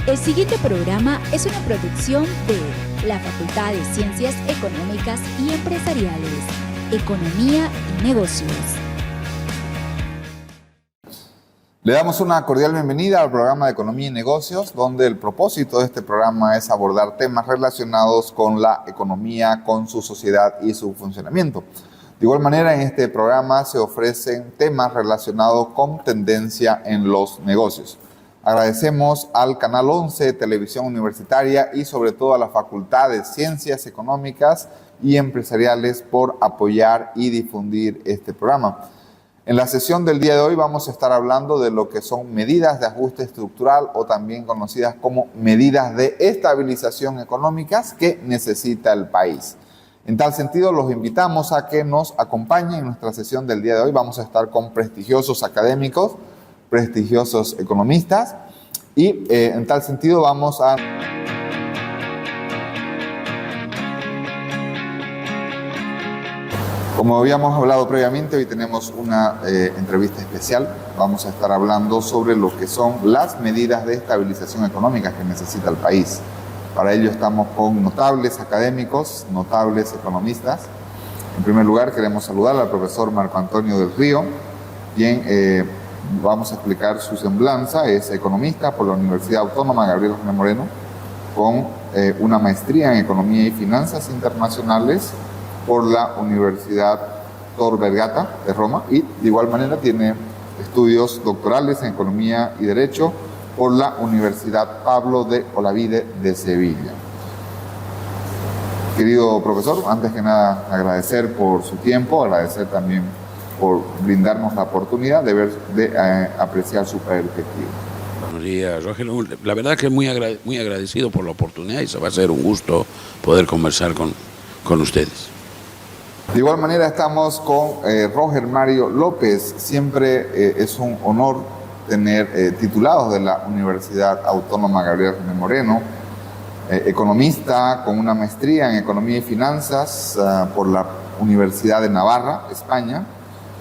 El siguiente programa es una producción de la Facultad de Ciencias Económicas y Empresariales, Economía y Negocios. Le damos una cordial bienvenida al programa de Economía y Negocios, donde el propósito de este programa es abordar temas relacionados con la economía, con su sociedad y su funcionamiento. De igual manera, en este programa se ofrecen temas relacionados con tendencia en los negocios. Agradecemos al Canal 11 Televisión Universitaria y sobre todo a la Facultad de Ciencias Económicas y Empresariales por apoyar y difundir este programa. En la sesión del día de hoy vamos a estar hablando de lo que son medidas de ajuste estructural o también conocidas como medidas de estabilización económicas que necesita el país. En tal sentido, los invitamos a que nos acompañen en nuestra sesión del día de hoy. Vamos a estar con prestigiosos académicos, prestigiosos economistas y en tal sentido vamos a... Como habíamos hablado previamente, hoy tenemos una entrevista especial. Vamos a estar hablando sobre lo que son las medidas de estabilización económica que necesita el país. Para ello estamos con notables académicos, notables economistas. En primer lugar, queremos saludar al profesor Marco Antonio del Río, quien vamos a explicar su semblanza. Es economista por la Universidad Autónoma Gabriel René Moreno, con una maestría en Economía y Finanzas Internacionales por la Universidad Tor Vergata de Roma y de igual manera tiene estudios doctorales en Economía y Derecho por la Universidad Pablo de Olavide de Sevilla. Querido profesor, antes que nada agradecer por su tiempo, agradecer también por brindarnos la oportunidad de apreciar su perspectiva. Buenos días, Rogelio. La verdad que muy agradecido por la oportunidad y se va a ser un gusto poder conversar con ustedes. De igual manera estamos con Roger Mario López. Siempre es un honor tener titulados de la Universidad Autónoma Gabriel René Moreno, economista con una maestría en Economía y Finanzas por la Universidad de Navarra, España,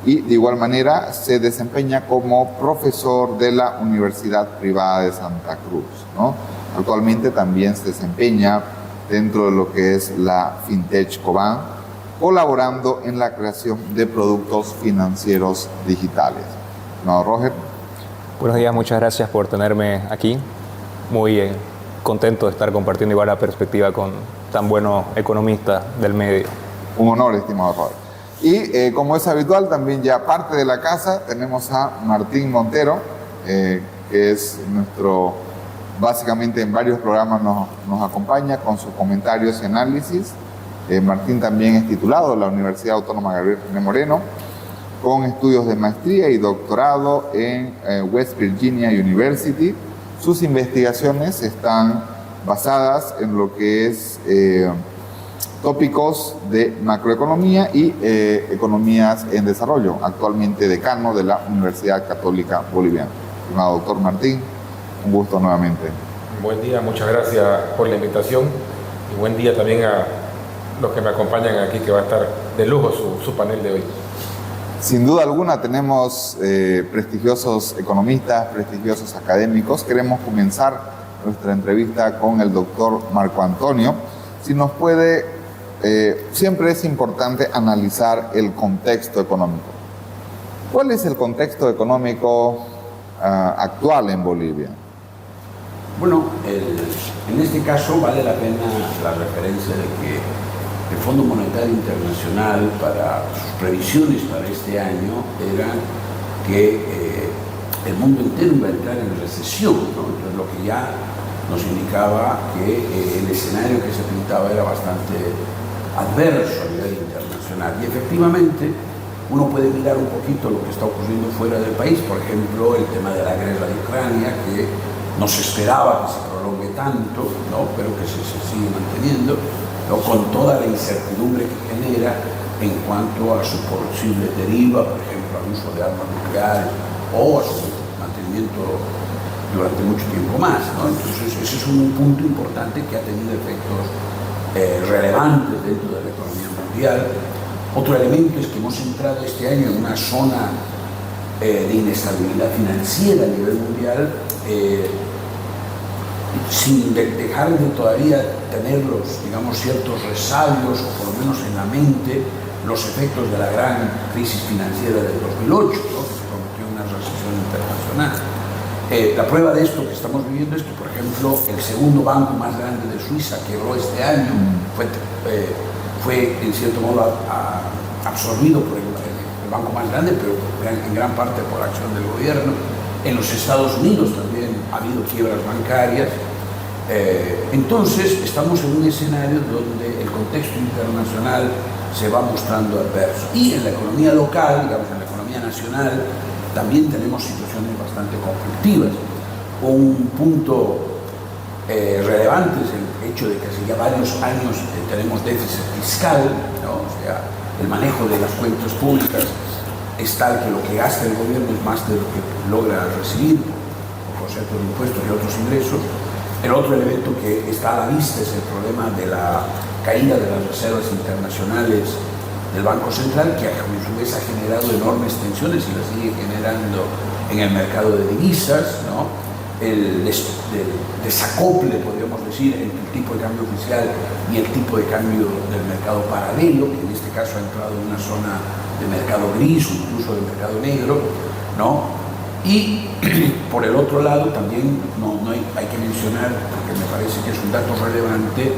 y de igual manera se desempeña como profesor de la Universidad Privada de Santa Cruz, ¿no? Actualmente también se desempeña dentro de lo que es la Fintech Cobán, colaborando en la creación de productos financieros digitales. ¿No, Roger? Buenos días, muchas gracias por tenerme aquí. Muy contento de estar compartiendo igual la perspectiva con tan buenos economistas del medio. Un honor, estimado Roger. Y como es habitual, también ya parte de la casa, tenemos a Martín Montero, que es nuestro, básicamente en varios programas nos acompaña con sus comentarios y análisis. Martín también es titulado de la Universidad Autónoma Gabriel René Moreno, con estudios de maestría y doctorado en West Virginia University. Sus investigaciones están basadas en lo que es tópicos de macroeconomía y economías en desarrollo, actualmente decano de la Universidad Católica Boliviana. Estimado doctor Martín, un gusto nuevamente. Buen día, muchas gracias por la invitación y buen día también a los que me acompañan aquí, que va a estar de lujo su panel de hoy. Sin duda alguna tenemos prestigiosos economistas, prestigiosos académicos. Queremos comenzar nuestra entrevista con el doctor Marco Antonio. Si nos puede, siempre es importante analizar el contexto económico. ¿Cuál es el contexto económico actual en Bolivia? Bueno, en este caso vale la pena la referencia de que el Fondo Monetario Internacional, para sus previsiones para este año, era que el mundo entero iba a entrar en recesión, ¿no? Entonces, lo que ya nos indicaba que el escenario que se pintaba era bastante adverso a nivel internacional. Y efectivamente, uno puede mirar un poquito lo que está ocurriendo fuera del país, por ejemplo, el tema de la guerra de Ucrania, que no se esperaba que se prolongue tanto, ¿no? Pero que se sigue manteniendo, ¿no? Con toda la incertidumbre que genera en cuanto a su posible deriva, por ejemplo, al uso de armas nucleares o a su mantenimiento durante mucho tiempo más, ¿no? Entonces, ese es un punto importante que ha tenido efectos relevantes dentro de la economía mundial. Otro elemento es que hemos entrado este año en una zona de inestabilidad financiera a nivel mundial sin dejar de todavía tener digamos, ciertos resabios, o por lo menos en la mente, los efectos de la gran crisis financiera del 2008, ¿no? Que se convirtió en una recesión internacional. La prueba de esto que estamos viviendo es que, por ejemplo, el segundo banco más grande de Suiza quebró este año, fue en cierto modo absorbido por el banco más grande, pero en gran parte por acción del gobierno. En los Estados Unidos también ha habido quiebras bancarias. Entonces estamos en un escenario donde el contexto internacional se va mostrando adverso. Y en la economía local, digamos en la economía nacional, también tenemos situaciones bastante conflictivas. Un punto relevante es el hecho de que hace ya varios años tenemos déficit fiscal, ¿no? O sea, el manejo de las cuentas públicas es tal que lo que gasta el gobierno es más de lo que logra recibir por concepto de impuestos y otros ingresos. El otro elemento que está a la vista es el problema de la caída de las reservas internacionales del Banco Central, que a su vez ha generado enormes tensiones y las sigue generando en el mercado de divisas, ¿no? El desacople, podríamos decir, entre el tipo de cambio oficial y el tipo de cambio del mercado paralelo, que en este caso ha entrado en una zona de mercado gris o incluso de mercado negro, ¿no? Y por el otro lado también hay que mencionar, porque me parece que es un dato relevante,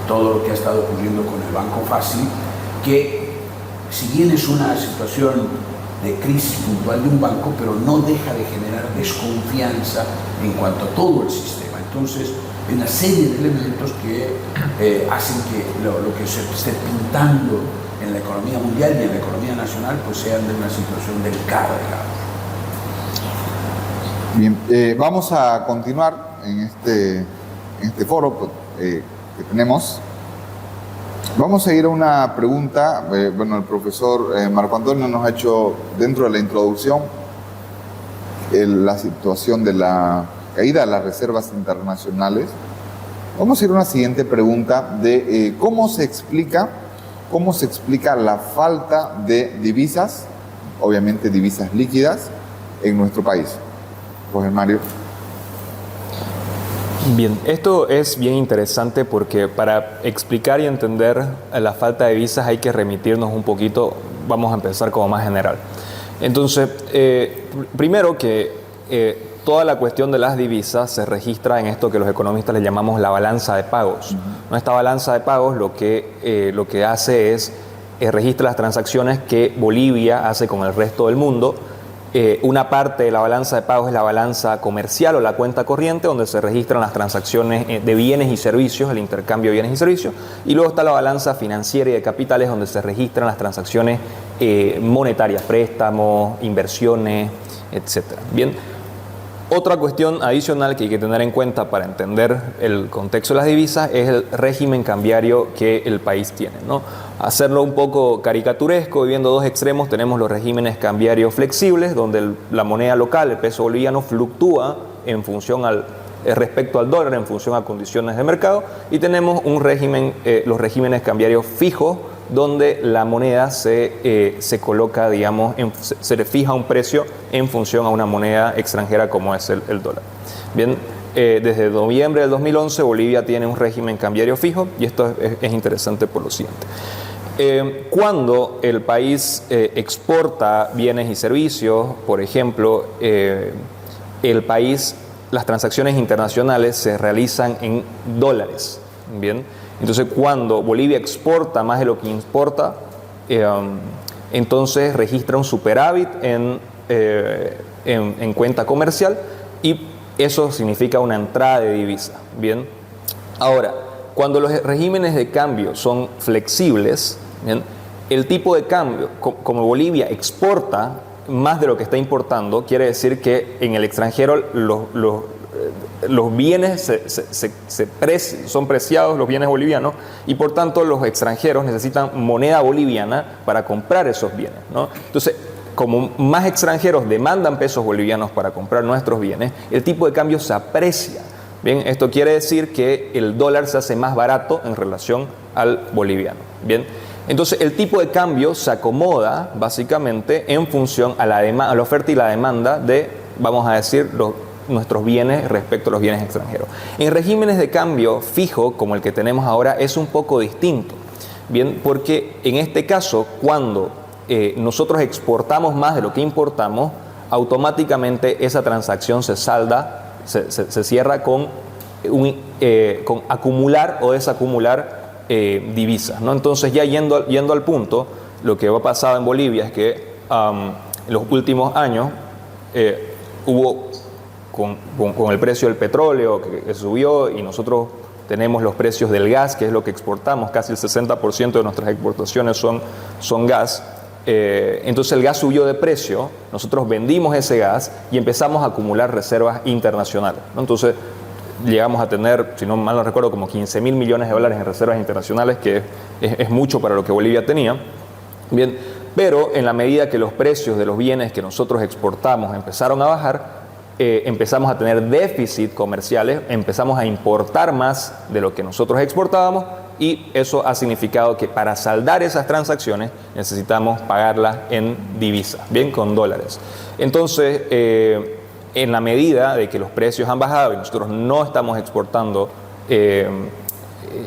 todo lo que ha estado ocurriendo con el Banco Fácil, que si bien es una situación de crisis puntual de un banco, pero no deja de generar desconfianza en cuanto a todo el sistema. Entonces, hay una serie de elementos que hacen que lo que se esté pintando en la economía mundial y en la economía nacional pues sean de una situación delicada, digamos. Bien, vamos a continuar en este foro que tenemos. Vamos a ir a una pregunta. Bueno, el profesor Marco Antonio nos ha hecho dentro de la introducción la situación de la caída de las reservas internacionales. Vamos a ir a una siguiente pregunta de cómo se explica la falta de divisas, obviamente divisas líquidas, en nuestro país. Pues Mario. Bien, esto es bien interesante porque para explicar y entender la falta de divisas hay que remitirnos un poquito, vamos a empezar como más general. Entonces, primero que toda la cuestión de las divisas se registra en esto que los economistas le llamamos la balanza de pagos. Esta balanza de pagos lo que hace es registra las transacciones que Bolivia hace con el resto del mundo. Una parte de la balanza de pagos es la balanza comercial o la cuenta corriente, donde se registran las transacciones de bienes y servicios, el intercambio de bienes y servicios, y luego está la balanza financiera y de capitales, donde se registran las transacciones monetarias, préstamos, inversiones, etc. Bien, otra cuestión adicional que hay que tener en cuenta para entender el contexto de las divisas es el régimen cambiario que el país tiene, ¿no? Hacerlo un poco caricaturesco, viendo dos extremos, tenemos los regímenes cambiarios flexibles, donde la moneda local, el peso boliviano, fluctúa en función respecto al dólar, en función a condiciones de mercado, y tenemos un régimen, los regímenes cambiarios fijos, donde la moneda se coloca, digamos, se le fija un precio en función a una moneda extranjera como es el dólar. Bien, desde noviembre del 2011 Bolivia tiene un régimen cambiario fijo y esto es interesante por lo siguiente. Cuando el país exporta bienes y servicios, por ejemplo, las transacciones internacionales se realizan en dólares, ¿bien? Entonces, cuando Bolivia exporta más de lo que importa, entonces registra un superávit en cuenta comercial y eso significa una entrada de divisa. Bien, ahora, cuando los regímenes de cambio son flexibles, bien, el tipo de cambio, como Bolivia exporta más de lo que está importando, quiere decir que en el extranjero los bienes son preciados, los bienes bolivianos, y por tanto los extranjeros necesitan moneda boliviana para comprar esos bienes, ¿no? Entonces, como más extranjeros demandan pesos bolivianos para comprar nuestros bienes, el tipo de cambio se aprecia. Bien, esto quiere decir que el dólar se hace más barato en relación al boliviano. Bien, entonces el tipo de cambio se acomoda básicamente en función a la oferta y la demanda de, vamos a decir, nuestros bienes respecto a los bienes extranjeros. En regímenes de cambio fijo, como el que tenemos ahora, es un poco distinto. Bien, porque en este caso, cuando nosotros exportamos más de lo que importamos, automáticamente esa transacción se salda, se cierra con acumular o desacumular divisas, ¿no? Entonces, ya yendo al punto, lo que ha pasado en Bolivia es que en los últimos años hubo, con el precio del petróleo que subió, y nosotros tenemos los precios del gas, que es lo que exportamos, casi el 60% de nuestras exportaciones son gas. Entonces el gas subió de precio, nosotros vendimos ese gas y empezamos a acumular reservas internacionales, ¿no? Entonces llegamos a tener, si no mal no recuerdo, como 15.000 millones de dólares en reservas internacionales, que es mucho para lo que Bolivia tenía. Bien, pero en la medida que los precios de los bienes que nosotros exportamos empezaron a bajar, empezamos a tener déficit comerciales, empezamos a importar más de lo que nosotros exportábamos, y eso ha significado que para saldar esas transacciones necesitamos pagarlas en divisas, bien, con dólares. Entonces, en la medida de que los precios han bajado y nosotros no estamos exportando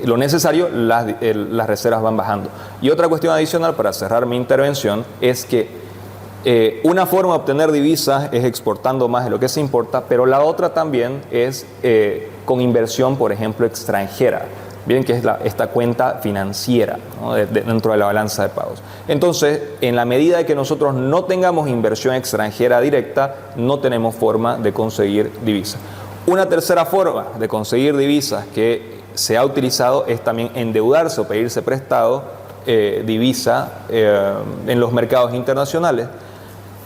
lo necesario, las reservas van bajando. Y otra cuestión adicional, para cerrar mi intervención, es que una forma de obtener divisas es exportando más de lo que se importa, pero la otra también es con inversión, por ejemplo, extranjera. Bien, que es esta cuenta financiera, ¿no? Dentro de la balanza de pagos. Entonces, en la medida de que nosotros no tengamos inversión extranjera directa, no tenemos forma de conseguir divisas. Una tercera forma de conseguir divisas que se ha utilizado es también endeudarse o pedirse prestado divisa en los mercados internacionales.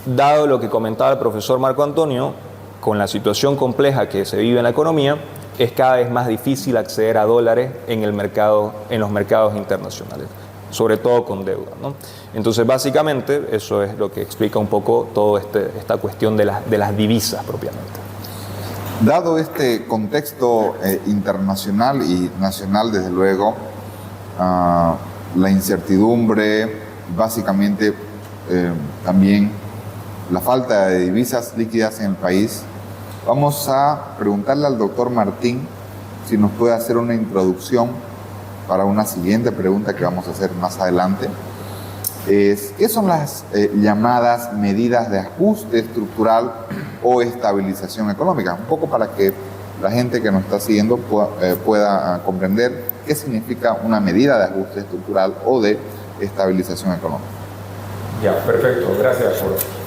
Dado lo que comentaba el profesor Marco Antonio, con la situación compleja que se vive en la economía, es cada vez más difícil acceder a dólares en los mercados internacionales, sobre todo con deuda, ¿no? Entonces, básicamente, eso es lo que explica un poco toda esta cuestión de las divisas propiamente. Dado este contexto internacional y nacional, desde luego, la incertidumbre, básicamente también la falta de divisas líquidas en el país, vamos a preguntarle al doctor Martín si nos puede hacer una introducción para una siguiente pregunta que vamos a hacer más adelante. ¿Qué son las llamadas medidas de ajuste estructural o estabilización económica? Un poco para que la gente que nos está siguiendo pueda comprender qué significa una medida de ajuste estructural o de estabilización económica. Ya, perfecto. Gracias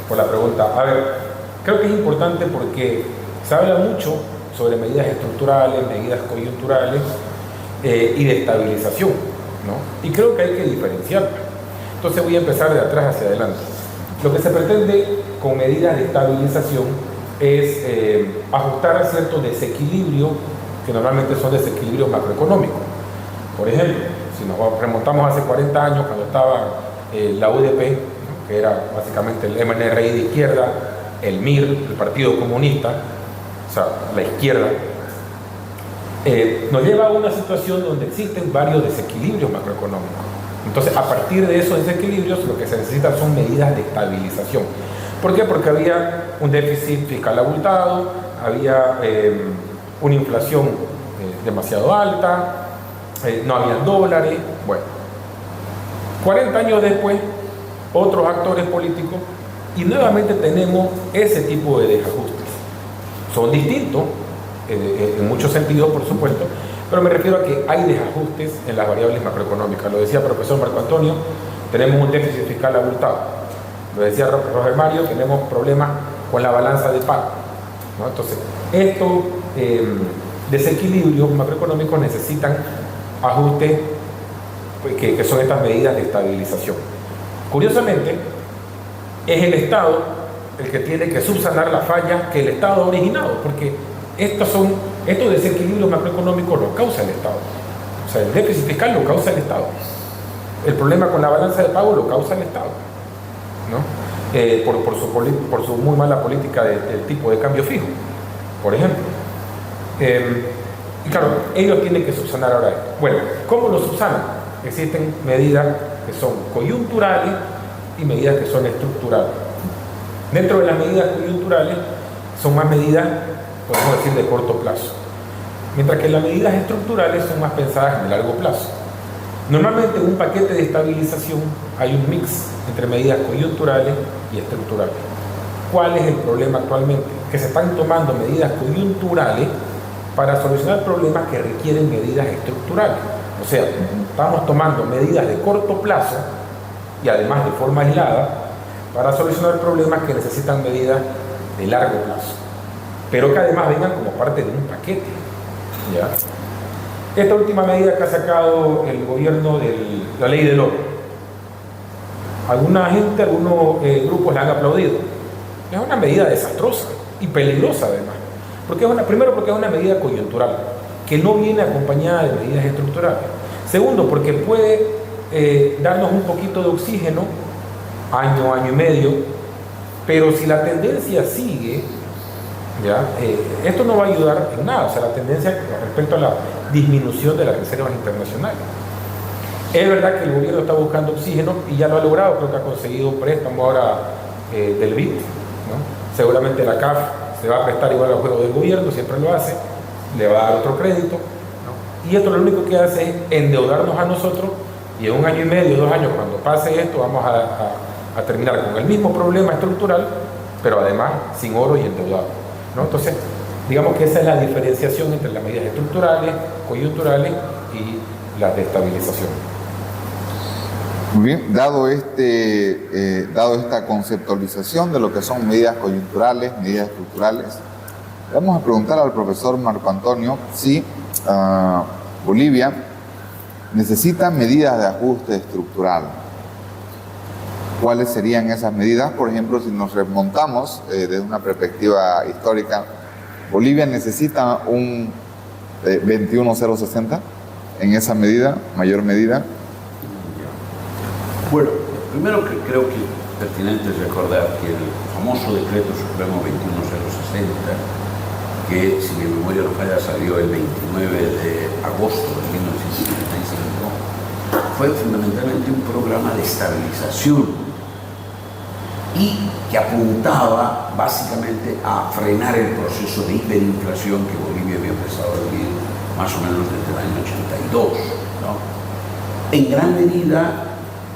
por la pregunta. A ver, creo que es importante porque se habla mucho sobre medidas estructurales, medidas coyunturales y de estabilización, ¿no? Y creo que hay que diferenciar. Entonces voy a empezar de atrás hacia adelante. Lo que se pretende con medidas de estabilización es ajustar a ciertos desequilibrios que normalmente son desequilibrios macroeconómicos. Por ejemplo, si nos remontamos hace 40 años, cuando estaba la UDP, ¿no? Que era básicamente el MNRI de izquierda, el MIR, el Partido Comunista, o sea, la izquierda, nos lleva a una situación donde existen varios desequilibrios macroeconómicos. Entonces, a partir de esos desequilibrios, lo que se necesita son medidas de estabilización. ¿Por qué? Porque había un déficit fiscal abultado, había una inflación demasiado alta, no había dólares. Bueno, 40 años después, otros actores políticos, y nuevamente tenemos ese tipo de desajustes. Son distintos, en muchos sentidos, por supuesto, pero me refiero a que hay desajustes en las variables macroeconómicas. Lo decía el profesor Marco Antonio, tenemos un déficit fiscal abultado. Lo decía Roger Mario, tenemos problemas con la balanza de pago, ¿no? Entonces, estos desequilibrios macroeconómicos necesitan ajustes que son estas medidas de estabilización. Curiosamente, es el Estado el que tiene que subsanar las fallas que el Estado ha originado, porque estos desequilibrios macroeconómicos los causa el Estado. O sea, el déficit fiscal lo causa el Estado. El problema con la balanza de pago lo causa el Estado, ¿no? Por su muy mala política del tipo de cambio fijo, por ejemplo. Y claro, ellos tienen que subsanar ahora esto. Bueno, ¿cómo lo subsanan? Existen medidas que son coyunturales y medidas que son estructurales. Dentro de las medidas coyunturales son más medidas podemos decir de corto plazo, mientras que las medidas estructurales son más pensadas en el largo plazo. Normalmente en un paquete de estabilización hay un mix entre medidas coyunturales y estructurales. ¿Cuál es el problema actualmente? Que se están tomando medidas coyunturales para solucionar problemas que requieren medidas estructurales. O sea, estamos tomando medidas de corto plazo y además de forma aislada para solucionar problemas que necesitan medidas de largo plazo, pero que además vengan como parte de un paquete, ¿ya? Esta última medida que ha sacado el gobierno de la ley del oro, algunos grupos la han aplaudido. Es una medida desastrosa y peligrosa además, primero porque es una medida coyuntural que no viene acompañada de medidas estructurales. Segundo, porque puede darnos un poquito de oxígeno, año y medio, pero si la tendencia sigue, ¿ya? Esto no va a ayudar en nada. O sea, la tendencia respecto a la disminución de las reservas internacionales. Es verdad que el gobierno está buscando oxígeno y ya lo ha logrado, creo que ha conseguido un préstamo ahora del BID, ¿no? Seguramente la CAF se va a prestar igual al juego del gobierno, siempre lo hace, le va a dar otro crédito, ¿no? Y esto lo único que hace es endeudarnos a nosotros, y en 1 año y medio, 2 años, cuando pase esto, vamos a terminar con el mismo problema estructural, pero además sin oro y endeudado, ¿no? Entonces, digamos que esa es la diferenciación entre las medidas estructurales, coyunturales y las de estabilización. Muy bien, dado esta conceptualización de lo que son medidas coyunturales, medidas estructurales, vamos a preguntar al profesor Marco Antonio si Bolivia necesita medidas de ajuste estructural. ¿Cuáles serían esas medidas? Por ejemplo, si nos remontamos desde una perspectiva histórica, Bolivia necesita un 21060 en esa medida, mayor medida. Bueno, primero que creo que es pertinente recordar que el famoso decreto supremo 21060, que si mi memoria no falla salió el 29 de agosto de 1975, fue fundamentalmente un programa de estabilización y que apuntaba básicamente a frenar el proceso de hiperinflación que Bolivia había empezado a vivir más o menos desde el año 82, ¿no? En gran medida,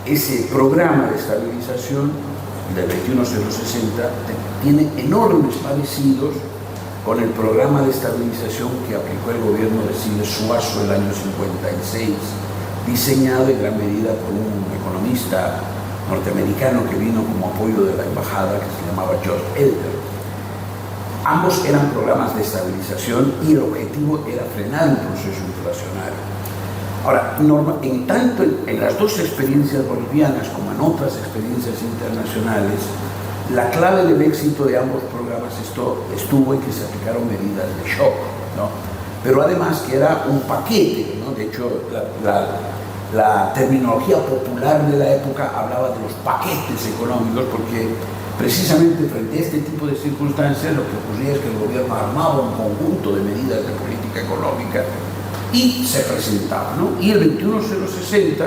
ese programa de estabilización del 21060 tiene enormes parecidos con el programa de estabilización que aplicó el gobierno de Siles Suazo el año 56, diseñado en gran medida por un economista norteamericano que vino como apoyo de la embajada, que se llamaba George Elder. Ambos eran programas de estabilización y el objetivo era frenar un proceso inflacionario. Ahora, en tanto en las dos experiencias bolivianas como en otras experiencias internacionales, la clave del éxito de ambos programas estuvo en que se aplicaron medidas de shock, ¿no? Pero además que era un paquete, ¿no? De hecho, la terminología popular de la época hablaba de los paquetes económicos, porque precisamente frente a este tipo de circunstancias lo que ocurría es que el gobierno armaba un conjunto de medidas de política económica y se presentaba, ¿no? Y el 21060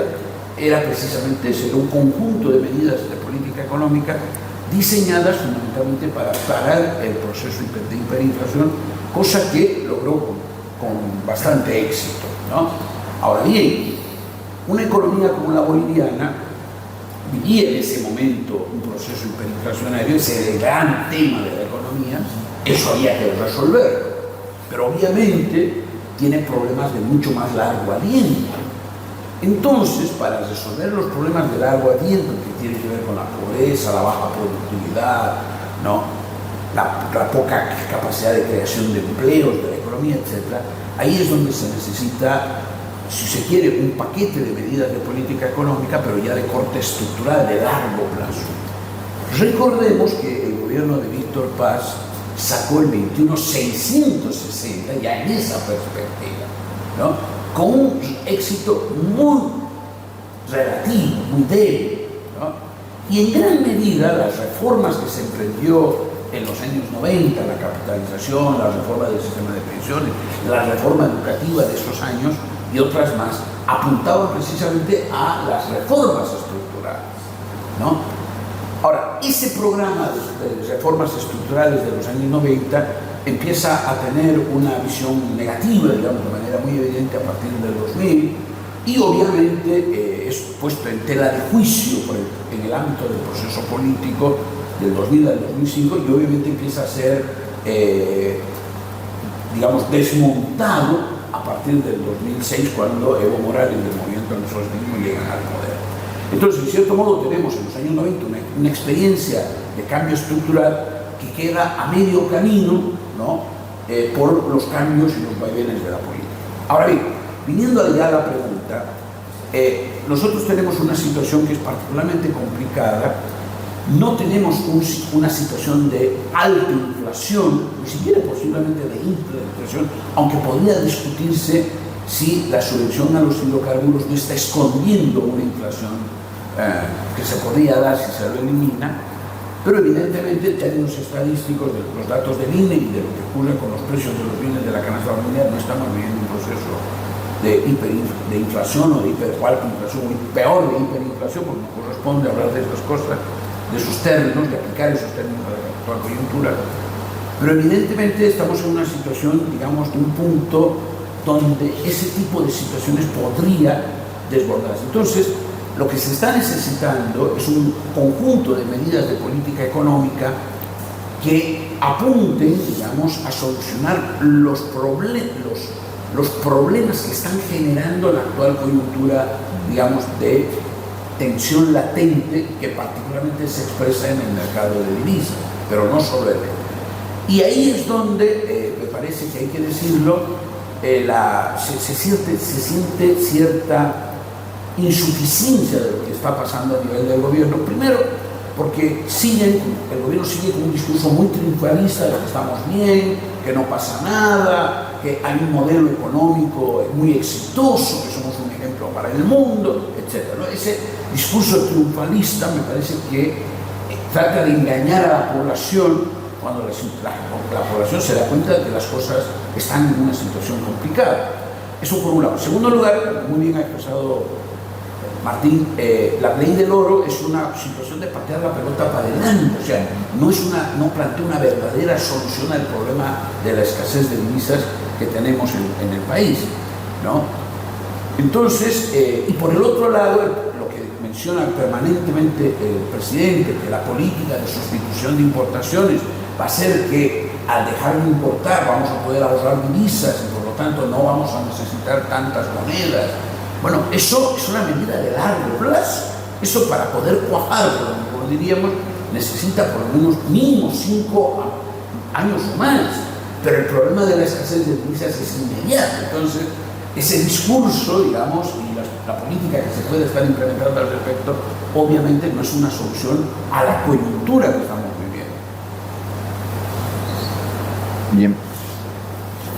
era precisamente ese, era un conjunto de medidas de política económica diseñadas fundamentalmente para parar el proceso de hiperinflación, cosa que logró con bastante éxito, ¿no? Ahora bien, una economía como la boliviana vivía en ese momento un proceso hiperinflacionario, ese era el gran tema de la economía, eso había que resolverlo, pero obviamente tiene problemas de mucho más largo aliento. Entonces, para resolver los problemas de largo aliento que tienen que ver con la pobreza, la baja productividad, ¿no? la poca capacidad de creación de empleos, de la economía, etc., ahí es donde se necesita, si se quiere, un paquete de medidas de política económica, pero ya de corte estructural, de largo plazo. Recordemos que el gobierno de Víctor Paz sacó el 21660 ya en esa perspectiva, ¿no? Con un éxito muy relativo, muy débil, ¿no? Y en gran medida las reformas que se emprendió en los años 90, la capitalización, la reforma del sistema de pensiones, la reforma educativa de esos años y otras más, apuntaban precisamente a las reformas estructurales, ¿no? Ahora, ese programa de reformas estructurales de los años 90 empieza a tener una visión negativa, digamos, de manera muy evidente a partir del 2000, y obviamente es puesto en tela de juicio en el ámbito del proceso político del 2000 al 2005, y obviamente empieza a ser, digamos, desmontado a partir del 2006, cuando Evo Morales y el movimiento del socialismo llegan al poder. Entonces, en cierto modo, tenemos en los años 90 una experiencia de cambio estructural que queda a medio camino, ¿no? Por los cambios y los vaivenes de la política. Ahora bien, viniendo allá a la pregunta, nosotros tenemos una situación que es particularmente complicada. No tenemos una situación de alta inflación, ni siquiera posiblemente de inflación, aunque podría discutirse si la subvención a los hidrocarburos no está escondiendo una inflación que se podría dar si se lo elimina. Pero evidentemente, en términos estadísticos, de los datos del INE y de lo que ocurre con los precios de los bienes de la canasta familiar, no estamos viviendo un proceso de inflación o de alta inflación, o peor de hiperinflación, porque no corresponde hablar de estas cosas, de sus términos, de aplicar esos términos a la actual coyuntura. Pero evidentemente estamos en una situación, digamos, de un punto donde ese tipo de situaciones podría desbordarse. Entonces, lo que se está necesitando es un conjunto de medidas de política económica que apunten, digamos, a solucionar los problemas que están generando la actual coyuntura, digamos, de tensión latente, que particularmente se expresa en el mercado de divisas, pero no solo el de. Y ahí es donde, me parece que hay que decirlo, se siente cierta insuficiencia de lo que está pasando a nivel del gobierno. Primero, porque el gobierno sigue con un discurso muy triunfalista de que estamos bien, que no pasa nada, que hay un modelo económico muy exitoso, que somos un ejemplo para el mundo, etc. ¿No? Ese discurso triunfalista me parece que trata de engañar a la población cuando la población se da cuenta de que las cosas están en una situación complicada. Eso por un lado. En segundo lugar, muy bien ha expresado Martín, la ley del oro es una situación de patear la pelota para adelante, o sea, no plantea una verdadera solución al problema de la escasez de divisas que tenemos en el país, ¿no? Entonces, y por el otro lado, lo que menciona permanentemente el presidente, que la política de sustitución de importaciones va a ser que al dejar de importar vamos a poder ahorrar divisas y por lo tanto no vamos a necesitar tantas monedas. Bueno, eso es una medida de largo plazo. Eso, para poder cuajar, como diríamos, necesita por lo menos mínimo 5 años o más. Pero el problema de la escasez de divisas es inmediato. Entonces, ese discurso, digamos, y la política que se puede estar implementando al respecto, obviamente no es una solución a la coyuntura que estamos viviendo. Bien.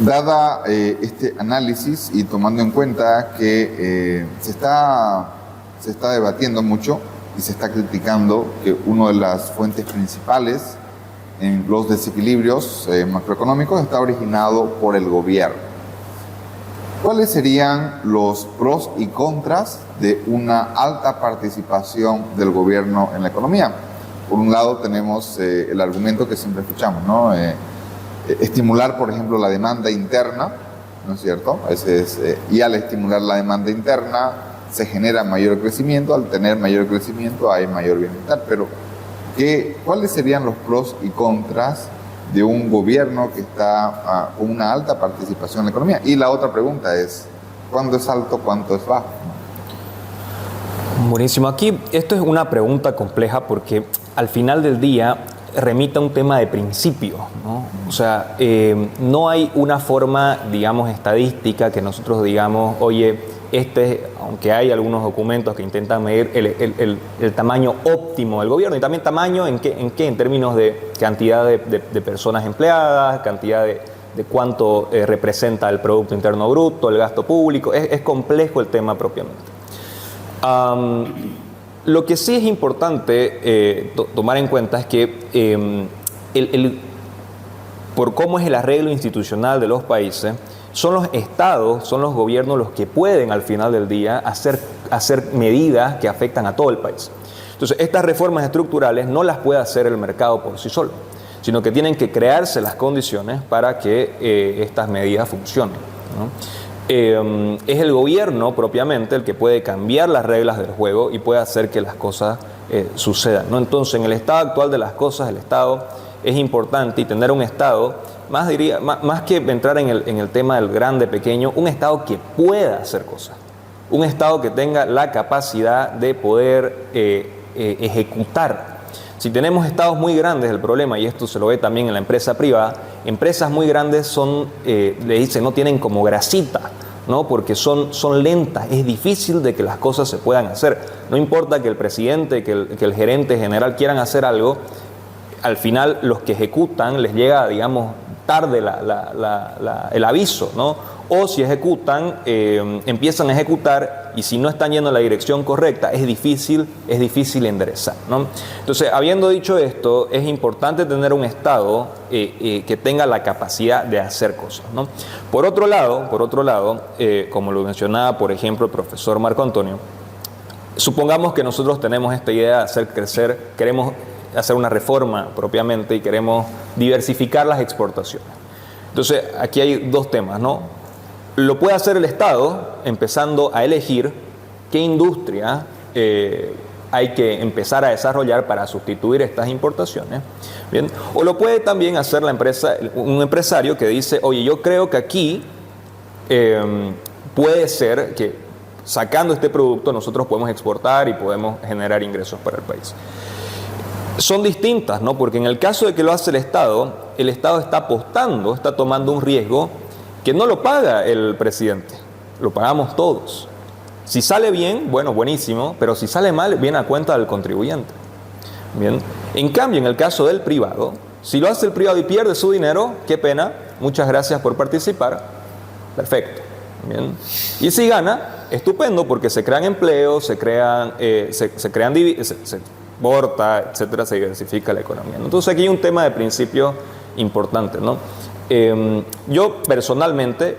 Dada este análisis y tomando en cuenta que se está debatiendo mucho y se está criticando que una de las fuentes principales en los desequilibrios macroeconómicos está originado por el gobierno. ¿Cuáles serían los pros y contras de una alta participación del gobierno en la economía? Por un lado tenemos el argumento que siempre escuchamos, ¿no? Estimular, por ejemplo, la demanda interna, ¿no es cierto? Y al estimular la demanda interna se genera mayor crecimiento, al tener mayor crecimiento hay mayor bienestar, pero ¿cuáles serían los pros y contras de un gobierno que está con una alta participación en la economía? Y la otra pregunta es, ¿cuándo es alto, cuánto es bajo? Buenísimo. Aquí esto es una pregunta compleja porque al final del día remite a un tema de principio, ¿no? O sea, no hay una forma, digamos, estadística que nosotros digamos, oye, aunque hay algunos documentos que intentan medir el tamaño óptimo del gobierno, y también tamaño en términos de cantidad de personas empleadas, cantidad de cuánto representa el Producto Interno Bruto, el gasto público. Es complejo el tema propiamente. Lo que sí es importante tomar en cuenta es que por cómo es el arreglo institucional de los países, son los estados, son los gobiernos los que pueden al final del día hacer medidas que afectan a todo el país. Entonces, estas reformas estructurales no las puede hacer el mercado por sí solo. sino que tienen que crearse las condiciones para que estas medidas funcionen, ¿no? Es el gobierno propiamente el que puede cambiar las reglas del juego y puede hacer que las cosas sucedan, ¿no? Entonces, en el estado actual de las cosas, el Estado es importante, y tener un Estado, más que entrar en el tema del grande, pequeño, un Estado que pueda hacer cosas, un Estado que tenga la capacidad de poder ejecutar. Si tenemos estados muy grandes, el problema, y esto se lo ve también en la empresa privada, empresas muy grandes son, le dicen, no tienen como grasita, ¿no? Porque son lentas, es difícil de que las cosas se puedan hacer. No importa que el presidente, que el gerente general quieran hacer algo, al final los que ejecutan les llega, digamos, tarde el aviso, ¿no? O si ejecutan, empiezan a ejecutar, y si no están yendo en la dirección correcta, es difícil enderezar, ¿no? Entonces, habiendo dicho esto, es importante tener un Estado que tenga la capacidad de hacer cosas, ¿no? Por otro lado, como lo mencionaba, por ejemplo, el profesor Marco Antonio, supongamos que nosotros tenemos esta idea de hacer crecer, queremos hacer una reforma propiamente y queremos diversificar las exportaciones. Entonces, aquí hay dos temas, ¿no? Lo puede hacer el Estado empezando a elegir qué industria hay que empezar a desarrollar para sustituir estas importaciones, ¿bien? O lo puede también hacer un empresario que dice, oye, yo creo que aquí puede ser que sacando este producto nosotros podemos exportar y podemos generar ingresos para el país. Son distintas, ¿no? Porque en el caso de que lo hace el Estado está apostando, está tomando un riesgo que no lo paga el presidente, lo pagamos todos. Si sale bien, bueno, buenísimo, pero si sale mal, viene a cuenta del contribuyente. Bien. En cambio, en el caso del privado, si lo hace el privado y pierde su dinero, qué pena, muchas gracias por participar, perfecto. Bien. Y si gana, estupendo, porque se crean empleos, se exporta, etcétera, se diversifica la economía. Entonces aquí hay un tema de principio importante, ¿no? Yo personalmente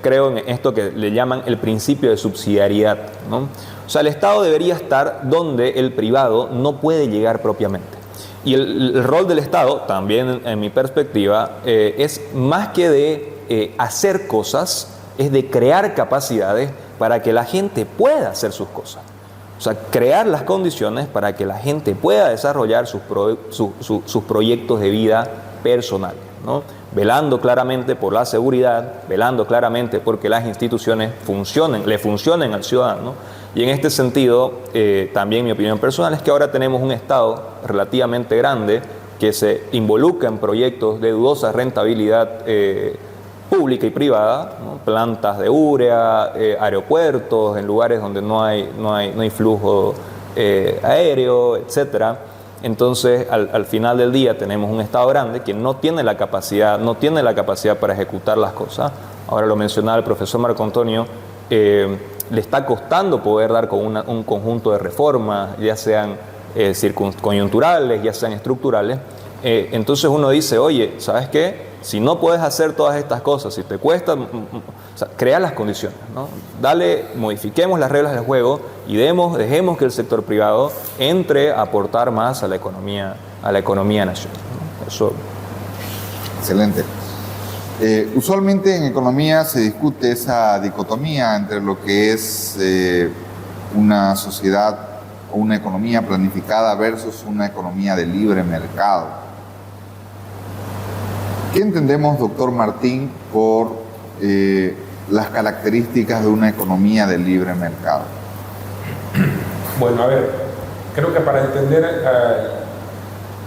creo en esto que le llaman el principio de subsidiariedad, ¿no? O sea, el Estado debería estar donde el privado no puede llegar propiamente. Y el rol del Estado, también en mi perspectiva, es más que de hacer cosas, es de crear capacidades para que la gente pueda hacer sus cosas. O sea, crear las condiciones para que la gente pueda desarrollar sus proyectos de vida personal, ¿no? Velando claramente por la seguridad, velando claramente porque las instituciones le funcionen al ciudadano. Y en este sentido, también mi opinión personal es que ahora tenemos un Estado relativamente grande que se involucra en proyectos de dudosa rentabilidad pública y privada, ¿no? Plantas de urea, aeropuertos, en lugares donde no hay flujo aéreo, etcétera. Entonces, al final del día tenemos un Estado grande que no tiene la capacidad para ejecutar las cosas. Ahora lo mencionaba el profesor Marco Antonio, le está costando poder dar con un conjunto de reformas, ya sean coyunturales, ya sean estructurales. Entonces uno dice, oye, ¿sabes qué? Si no puedes hacer todas estas cosas, si te cuesta, o sea, crea las condiciones, ¿no? Modifiquemos las reglas del juego y dejemos que el sector privado entre a aportar más a la economía nacional, ¿no? Eso. Excelente. Usualmente en economía se discute esa dicotomía entre lo que es una sociedad o una economía planificada versus una economía de libre mercado. ¿Qué entendemos, doctor Martín, por las características de una economía de libre mercado? Bueno, a ver, creo que para entender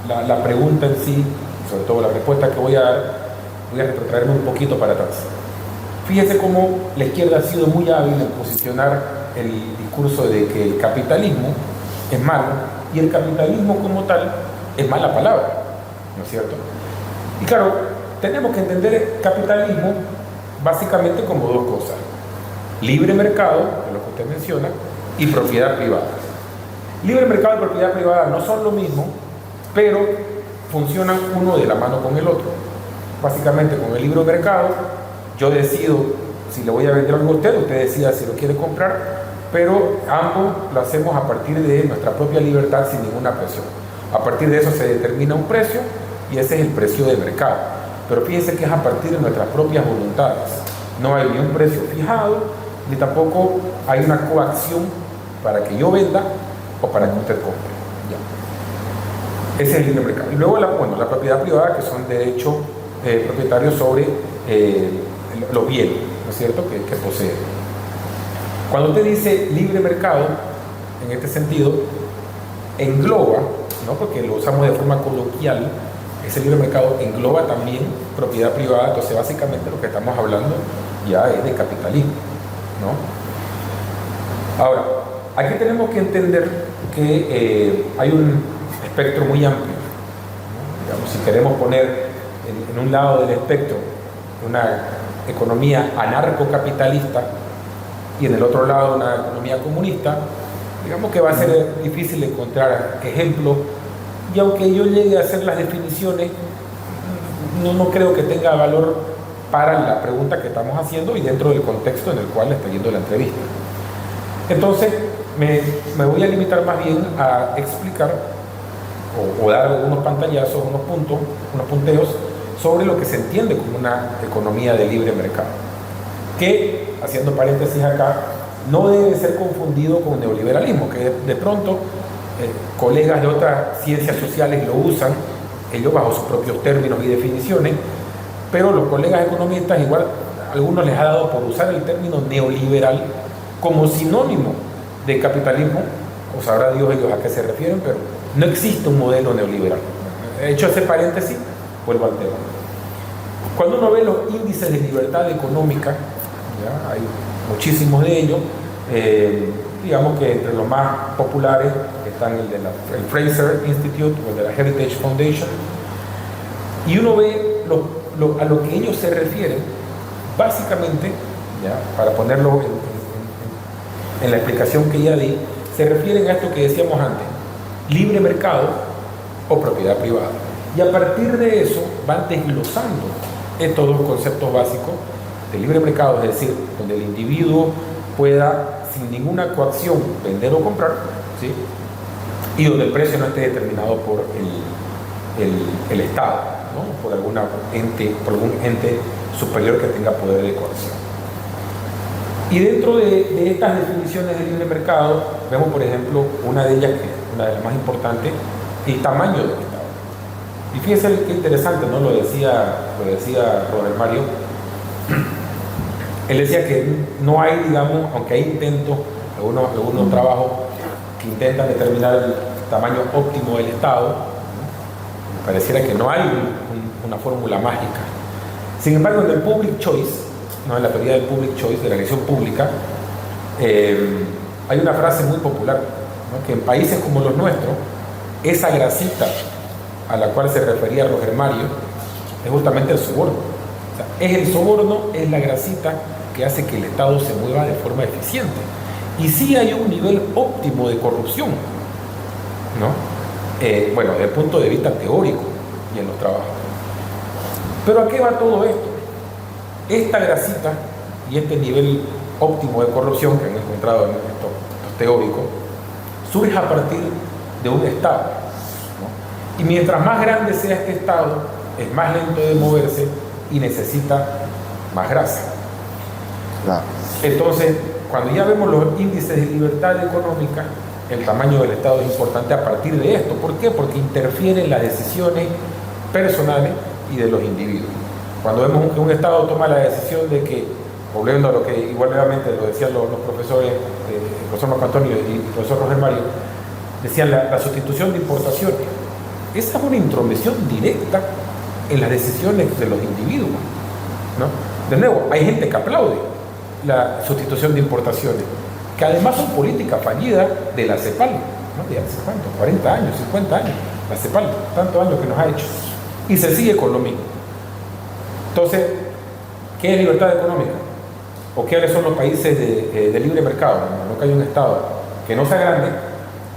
la pregunta en sí, sobre todo la respuesta que voy a dar, voy a retrotraerme un poquito para atrás. Fíjese cómo la izquierda ha sido muy hábil en posicionar el discurso de que el capitalismo es malo y el capitalismo como tal es mala palabra, ¿no es cierto? Y claro, tenemos que entender el capitalismo básicamente como dos cosas: libre mercado, que es lo que usted menciona, y propiedad privada. Libre mercado y propiedad privada no son lo mismo, pero funcionan uno de la mano con el otro. Básicamente, con el libre mercado, yo decido si le voy a vender algo a usted, usted decida si lo quiere comprar, pero ambos lo hacemos a partir de nuestra propia libertad sin ninguna presión. A partir de eso se determina un precio y ese es el precio de mercado. Pero fíjense que es a partir de nuestras propias voluntades. No hay ni un precio fijado, ni tampoco hay una coacción para que yo venda o para que usted compre. Ya. Ese es el libre mercado. Y luego la propiedad privada, que son derechos propietarios sobre los bienes, ¿no es cierto?, que posee. Cuando usted dice libre mercado, en este sentido, engloba, ¿no?, porque lo usamos de forma coloquial, ese libre mercado engloba también propiedad privada. Entonces básicamente lo que estamos hablando ya es de capitalismo, ¿no? Ahora, aquí tenemos que entender que hay un espectro muy amplio, ¿no? Digamos, si queremos poner en un lado del espectro una economía anarcocapitalista y en el otro lado una economía comunista, digamos que va a ser difícil encontrar ejemplos, y aunque yo llegue a hacer las definiciones, no creo que tenga valor para la pregunta que estamos haciendo y dentro del contexto en el cual está yendo la entrevista. Entonces, me voy a limitar más bien a explicar o dar algunos pantallazos, unos puntos, unos punteos sobre lo que se entiende como una economía de libre mercado, que, haciendo paréntesis acá, no debe ser confundido con neoliberalismo, que de pronto colegas de otras ciencias sociales lo usan, ellos bajo sus propios términos y definiciones, pero los colegas economistas igual, a algunos les ha dado por usar el término neoliberal como sinónimo de capitalismo, o sabrá Dios ellos a qué se refieren, pero no existe un modelo neoliberal. Hecho ese paréntesis, vuelvo al tema. Cuando uno ve los índices de libertad económica, ¿ya?, hay muchísimos de ellos, digamos que entre los más populares están el Fraser Institute o el de la Heritage Foundation, y uno ve a lo que ellos se refieren, básicamente, ¿ya?, para ponerlo en la explicación que ya di, se refieren a esto que decíamos antes, libre mercado o propiedad privada. Y a partir de eso van desglosando estos dos conceptos básicos de libre mercado, es decir, donde el individuo pueda sin ninguna coacción vender o comprar, ¿sí?, y donde el precio no esté determinado por el Estado, ¿no?, por algún ente superior que tenga poder de coacción. Y dentro de estas definiciones de libre mercado vemos, por ejemplo, una de ellas, que es una de las más importantes, el tamaño del Estado. Y fíjense qué interesante, ¿no? Lo decía Robert Mario. Él decía que no hay, digamos, aunque hay intentos, algunos trabajos que intentan determinar el tamaño óptimo del Estado, ¿no?, pareciera que no hay una fórmula mágica. Sin embargo, en el public choice, ¿no?, en la teoría del public choice, de la elección pública, hay una frase muy popular, ¿no?, que en países como los nuestros, esa grasita a la cual se refería Roger Mario es justamente el soborno. O sea, es el soborno, es la grasita que hace que el Estado se mueva de forma eficiente. Y sí hay un nivel óptimo de corrupción, ¿no? Bueno, desde el punto de vista teórico y en los trabajos. Pero ¿a qué va todo esto? Esta grasita y este nivel óptimo de corrupción que han encontrado en estos teóricos surge a partir de un Estado, ¿no? Y mientras más grande sea este Estado, es más lento de moverse y necesita más grasa. Claro. Entonces, cuando ya vemos los índices de libertad económica, el tamaño del Estado es importante a partir de esto. ¿Por qué? Porque interfiere en las decisiones personales y de los individuos. Cuando vemos que un Estado toma la decisión de que, volviendo a lo que igual nuevamente lo decían los profesores, el profesor Marco Antonio y el profesor Roger Mario, decían la sustitución de importaciones. Esa es una intromisión directa en las decisiones de los individuos, ¿no? De nuevo, hay gente que aplaude la sustitución de importaciones, que además son políticas fallidas de la CEPAL, ¿no? De hace cuánto, 40 años, 50 años, la CEPAL, tantos años que nos ha hecho, y se sigue con lo mismo. Entonces, ¿qué es libertad económica? ¿O qué son los países de libre mercado? No que haya un Estado que no sea grande,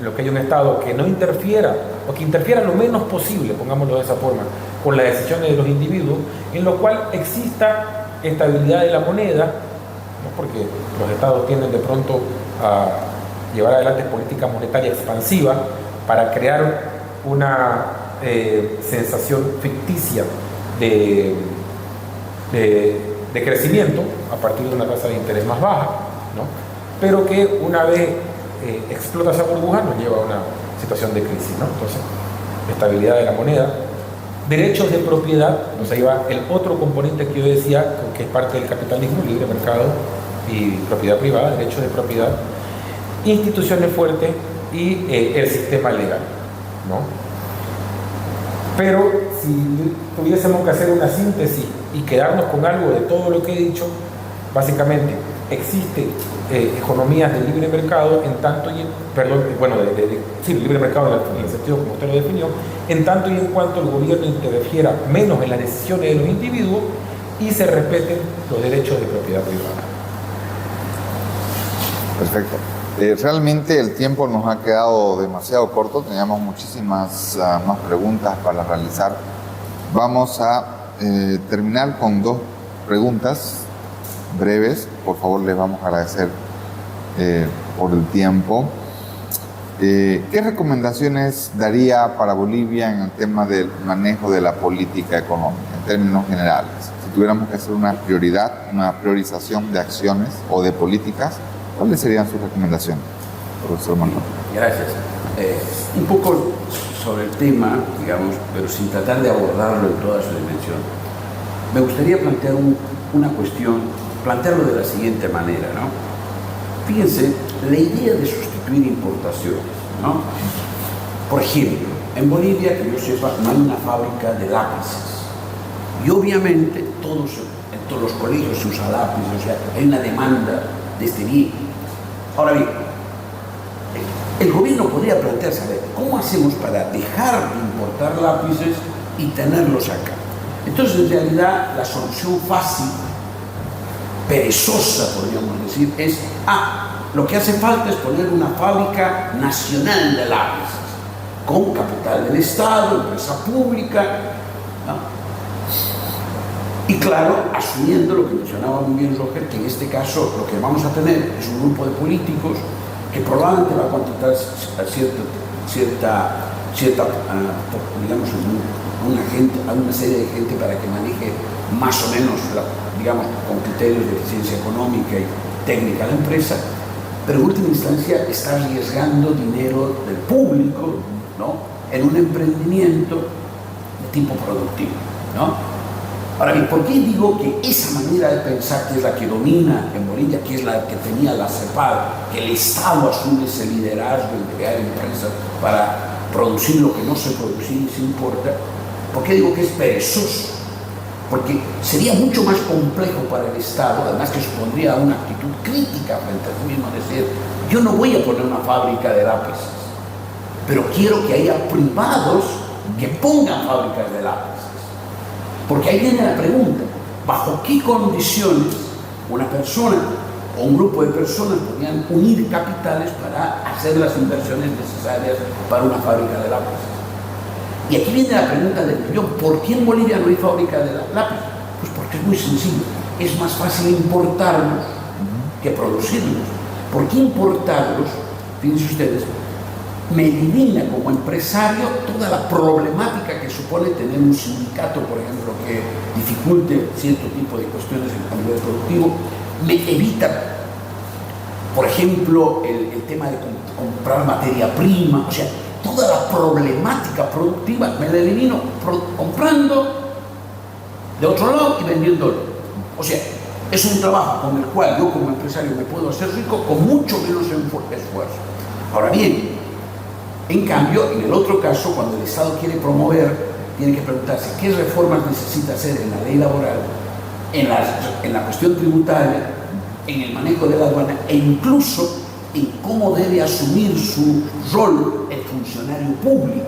lo que haya un Estado que no interfiera, o que interfiera lo menos posible, pongámoslo de esa forma, con las decisiones de los individuos, en lo cual exista estabilidad de la moneda, ¿no? Porque los Estados tienden de pronto a llevar adelante política monetaria expansiva para crear sensación ficticia de crecimiento a partir de una tasa de interés más baja, ¿no? Pero que una vez explota esa burbuja nos lleva a una situación de crisis, ¿no? Entonces, estabilidad de la moneda, derechos de propiedad, nos lleva el otro componente que yo decía, que es parte del capitalismo, libre mercado y propiedad privada, derechos de propiedad, instituciones fuertes y el sistema legal, ¿no? Pero si tuviésemos que hacer una síntesis y quedarnos con algo de todo lo que he dicho, básicamente existen economías de libre mercado en tanto y sí, libre mercado en el sentido como usted lo definió, en tanto y en cuanto el gobierno interfiera menos en las decisiones de los individuos y se respeten los derechos de propiedad privada. Perfecto. Realmente el tiempo nos ha quedado demasiado corto, teníamos muchísimas más preguntas para realizar. Vamos a terminar con 2 preguntas breves. Por favor, les vamos a agradecer por el tiempo. ¿Qué recomendaciones daría para Bolivia en el tema del manejo de la política económica, en términos generales? Si tuviéramos que hacer una prioridad, una priorización de acciones o de políticas, ¿cuáles serían sus recomendaciones, profesor Manuel? Gracias. Un poco sobre el tema, digamos, pero sin tratar de abordarlo en toda su dimensión. Me gustaría plantear una cuestión, plantearlo de la siguiente manera, ¿no? Fíjense, la idea de sustituir importaciones, ¿no? Por ejemplo, en Bolivia, que yo sepa, no hay una fábrica de lápices. Y obviamente en todos los colegios se usa lápiz, o sea, hay una demanda de este bien. Ahora bien, el gobierno podría plantearse, a ver, ¿cómo hacemos para dejar de importar lápices y tenerlos acá? Entonces, en realidad, la solución fácil, perezosa, podríamos decir, es, lo que hace falta es poner una fábrica nacional de lápices, con capital del Estado, empresa pública, ¿no? Y claro, asumiendo lo que mencionaba muy bien Roger, que en este caso lo que vamos a tener es un grupo de políticos que probablemente va a contratar digamos, una serie de gente para que maneje más o menos, digamos, con criterios de eficiencia económica y técnica la empresa, pero en última instancia está arriesgando dinero del público, ¿no?, en un emprendimiento de tipo productivo, ¿no? Ahora bien, ¿por qué digo que esa manera de pensar, que es la que domina en Bolivia, que es la que tenía la CEPAL, que el Estado asume ese liderazgo en crear empresas para producir lo que no se produce y se importa? ¿Por qué digo que es perezoso? Porque sería mucho más complejo para el Estado, además que supondría una actitud crítica frente a sí mismo, decir, yo no voy a poner una fábrica de lápices, pero quiero que haya privados que pongan fábricas de lápices. Porque ahí viene la pregunta, ¿bajo qué condiciones una persona o un grupo de personas podrían unir capitales para hacer las inversiones necesarias para una fábrica de lápices? Y aquí viene la pregunta del millón, ¿por qué en Bolivia no hay fábrica de lápices? Pues porque es muy sencillo, es más fácil importarlos que producirlos. ¿Por qué importarlos? Fíjense ustedes, me elimina como empresario toda la problemática que supone tener un sindicato, por ejemplo, que dificulte cierto tipo de cuestiones a nivel productivo. Me evita, por ejemplo, el tema de comprar materia prima, o sea, toda la problemática productiva me la elimino comprando de otro lado y vendiéndolo. O sea, es un trabajo con el cual yo como empresario me puedo hacer rico con mucho menos esfuerzo. Ahora bien, en cambio, en el otro caso, cuando el Estado quiere promover, tiene que preguntarse qué reformas necesita hacer en la ley laboral, en la cuestión tributaria, en el manejo de la aduana e incluso en cómo debe asumir su rol el funcionario público,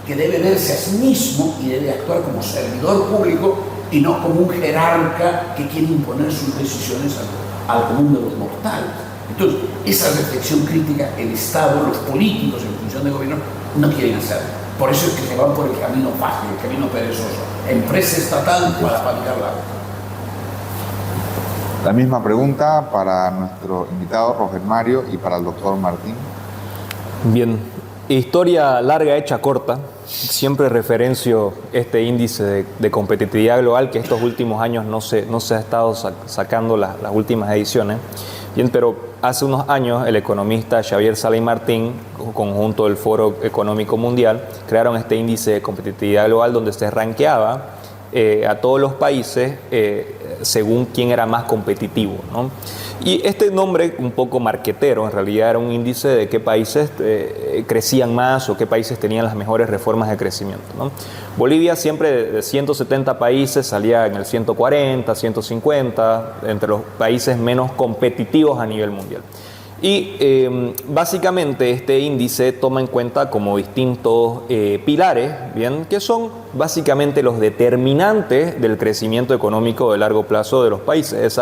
que debe verse a sí mismo y debe actuar como servidor público y no como un jerarca que quiere imponer sus decisiones al común de los mortales. Entonces, esa reflexión crítica, el Estado, los políticos en función de gobierno, no quieren hacer. Por eso es que se van por el camino fácil, el camino perezoso. Empresa estatal para fabricar lápices. La misma pregunta para nuestro invitado Roger Mario y para el doctor Martín. Bien, historia larga hecha corta. siempre referencio este índice de competitividad global que estos últimos años no se ha estado sacando las últimas ediciones. Bien, pero hace unos años el economista Xavier Sala y Martín, conjunto del Foro Económico Mundial, crearon este índice de competitividad global donde se rankeaba a todos los países según quién era más competitivo, ¿no? Y este nombre un poco marquetero, en realidad era un índice de qué países crecían más o qué países tenían las mejores reformas de crecimiento, ¿no? Bolivia siempre de 170 países salía en el 140, 150, entre los países menos competitivos a nivel mundial. Y básicamente este índice toma en cuenta como distintos pilares, ¿bien? Que son básicamente los determinantes del crecimiento económico de largo plazo de los países,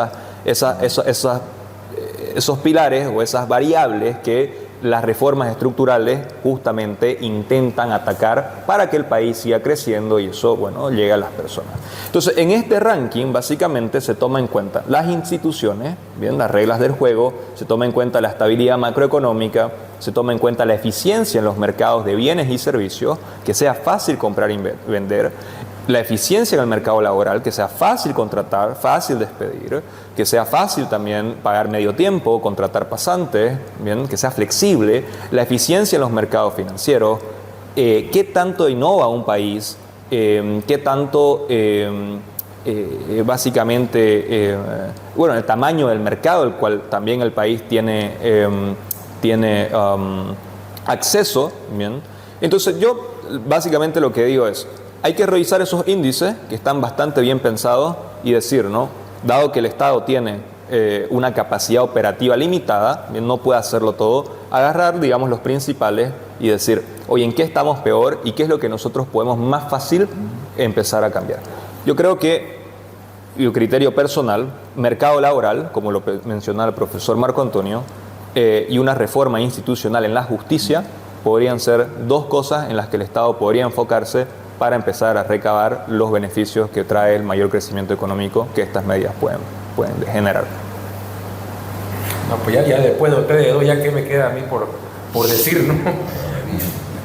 esos pilares o esas variables que las reformas estructurales justamente intentan atacar para que el país siga creciendo y eso, bueno, llegue a las personas. Entonces, en este ranking básicamente se toma en cuenta las instituciones, bien, las reglas del juego, se toma en cuenta la estabilidad macroeconómica, se toma en cuenta la eficiencia en los mercados de bienes y servicios, que sea fácil comprar y vender, la eficiencia en el mercado laboral, que sea fácil contratar, fácil despedir, que sea fácil también pagar medio tiempo, contratar pasantes, bien, que sea flexible, la eficiencia en los mercados financieros, qué tanto innova un país, qué tanto básicamente, bueno, el tamaño del mercado al cual también el país tiene acceso, bien. Entonces yo básicamente lo que digo es, hay que revisar esos índices que están bastante bien pensados y decir, ¿no? Dado que el Estado tiene una capacidad operativa limitada, no puede hacerlo todo, agarrar, digamos, los principales y decir, oye, ¿en qué estamos peor y qué es lo que nosotros podemos más fácil empezar a cambiar? Yo creo que, y un criterio personal, mercado laboral, como lo mencionaba el profesor Marco Antonio, y una reforma institucional en la justicia podrían ser dos cosas en las que el Estado podría enfocarse para empezar a recabar los beneficios que trae el mayor crecimiento económico que estas medidas pueden generar. No, pues ya después de ustedes dos, ya que me queda a mí por decir, ¿no?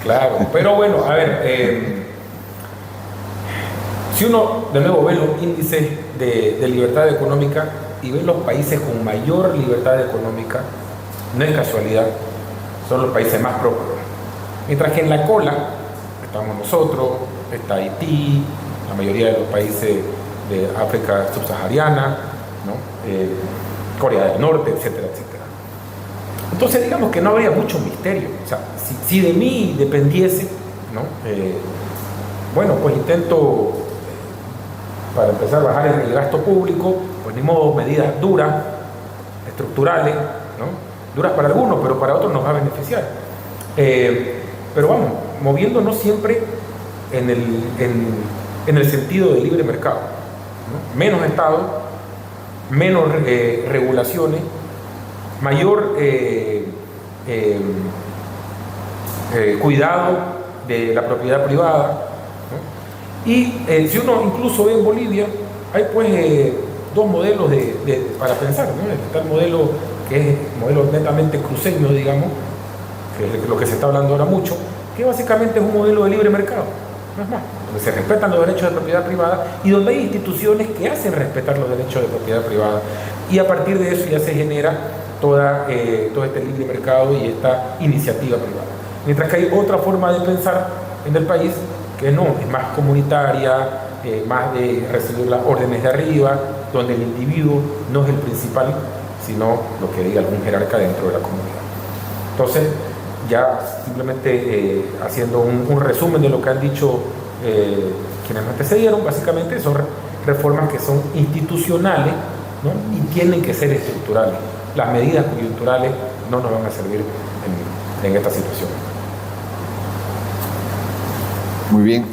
Claro, pero bueno, a ver, si uno de nuevo ve los índices de libertad económica y ve los países con mayor libertad económica, no es casualidad, son los países más prósperos. Mientras que en la cola estamos nosotros, está Haití, la mayoría de los países de África subsahariana, ¿no? Corea del Norte, etcétera, etcétera. Entonces digamos que no habría mucho misterio. O sea, si de mí dependiese, ¿no? Bueno, pues intento, para empezar a bajar el gasto público, pues ni modo, medidas duras, estructurales, ¿no? Duras para algunos, pero para otros nos va a beneficiar. Pero vamos, moviéndonos siempre en el sentido del libre mercado, ¿no? Menos Estado, menos regulaciones, mayor cuidado de la propiedad privada, ¿no? Y si uno incluso ve en Bolivia, hay pues dos modelos para pensar, ¿no? Está el modelo que es modelo netamente cruceño, digamos, que es lo que se está hablando ahora mucho, que básicamente es un modelo de libre mercado, no es más, donde se respetan los derechos de propiedad privada y donde hay instituciones que hacen respetar los derechos de propiedad privada, y a partir de eso ya se genera todo este libre mercado y esta iniciativa privada. Mientras que hay otra forma de pensar en el país que no, es más comunitaria, más de recibir las órdenes de arriba, donde el individuo no es el principal, sino lo que diga algún jerarca dentro de la comunidad. Entonces, ya simplemente haciendo un resumen de lo que han dicho quienes me antecedieron, básicamente son reformas que son institucionales, ¿no? Y tienen que ser estructurales. Las medidas coyunturales no nos van a servir en esta situación. Muy bien.